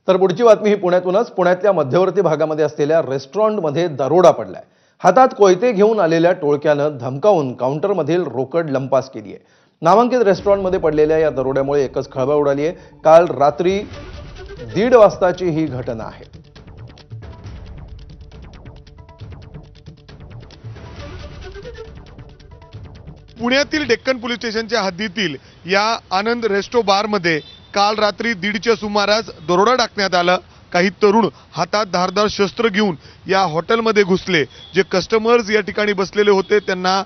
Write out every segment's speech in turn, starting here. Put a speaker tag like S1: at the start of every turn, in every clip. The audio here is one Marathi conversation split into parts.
S1: तर पुढची बातमी ही पुण्यातूनच। पुण्यातल्या मध्यवर्ती भागामध्ये असलेल्या रेस्टॉरंटमध्ये दरोडा पडलाय। हातात कोयते घेऊन आलेल्या टोळक्यानं धमकावून काउंटरमधील रोकड लंपास केली आहे। नामांकित रेस्टॉरंटमध्ये पडलेल्या या दरोड्यामुळे एकच खळबळ उडाली आहे। काल रात्री 1:30 वाजताची ही घटना आहे।
S2: पुण्यातील डेक्कन पोलीस स्टेशनच्या हद्दीतील या आनंद रेस्टो बार मध्ये काल रात्री 1:30च्या सुमारास दरोडा टाकण्यात आला। काही तरुण हातात धारदार शस्त्र घेऊन या हॉटेलमध्ये घुसले। जे कस्टमर्स या ठिकाणी बसलेले होते त्यांना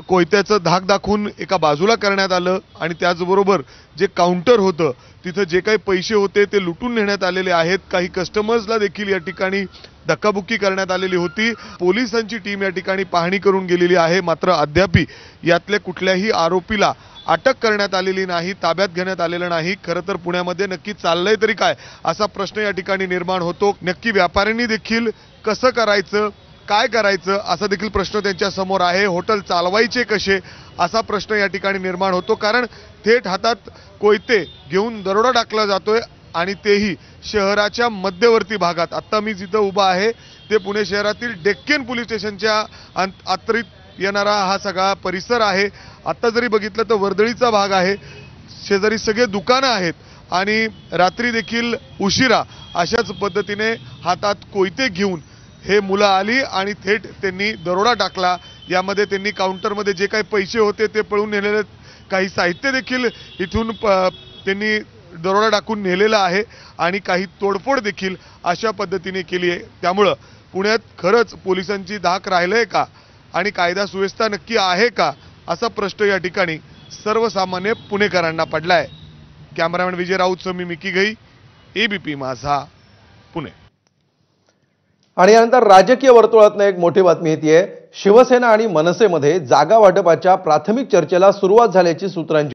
S2: कोयत्याचं धाक दाखवून एका बाजूला करण्यात आलं आणि त्याचबरोबर जे काउंटर होतं तिथे जे काही पैसे होते ते लुटून नेण्यात आलेले आहेत। काही कस्टमर्सला देखील या ठिकाणी धक्काबुक्की करण्यात आलेली होती। पोलिसांची टीम या ठिकाणी पाहणी करून गेलेली आहे, मात्र अद्याप यातल्या कुठल्याही आरोपीला अटक करण्यात आलेली नाही, ताब्यात घेण्यात आलेलं नाही। खरं तर पुण्यामध्ये नक्की चाललंय तरी काय असा प्रश्न या ठिकाणी निर्माण होतो। नक्की व्यापाऱ्यांनी देखील कसं करायचं, काय करायचं असा देखील प्रश्न त्यांच्या समोर आहे। हॉटेल चालवायचे कसे असा प्रश्न या ठिकाणी निर्माण होतो, कारण थेट हातात कोयते घेऊन दरोडा टाकला जातोय आणि तेही शहराच्या मध्यवर्ती भागात। आता मी जिथं उभा आहे ते पुणे शहरातील डेक्कन पोलीस स्टेशनच्या अंतर्गत येणारा हा सगळा परिसर आहे। आता जरी बघितलं तर वर्दळीचा भाग आहे, शेजारी सगळे दुकानं आहेत आणि रात्री देखील उशिरा अशाच पद्धतीने हातात कोयते घेऊन हे मुलं आली आणि थेट त्यांनी दरोडा टाकला। यामध्ये त्यांनी काउंटरमध्ये जे काही पैसे होते ते पळून नेलेले, काही साहित्य देखील इथून त्यांनी दरोडा टाकून नेलेला आहे आणि काही तोडफोड देखील अशा पद्धतीने केली आहे। त्यामुळे पुण्यात खरंच पोलिसांची धाक राहिलंय का आणि कायदा सुव्यवस्था नक्की आहे का असा प्रश्न या ठिकाणी सर्वसामान्य पुणेकरांना पडलाय। कॅमेरामॅन विजय राऊतसह मी मिकी घई, एबीपी माझा, पुणे।
S1: आणि यानंतर राजकीय वर्तुळातून एक मोठी बातमी येते। शिवसेना आणि मनसेमध्ये जागा वाटपाच्या प्राथमिक चर्चेला सुरुवात झाल्याची सूत्रांची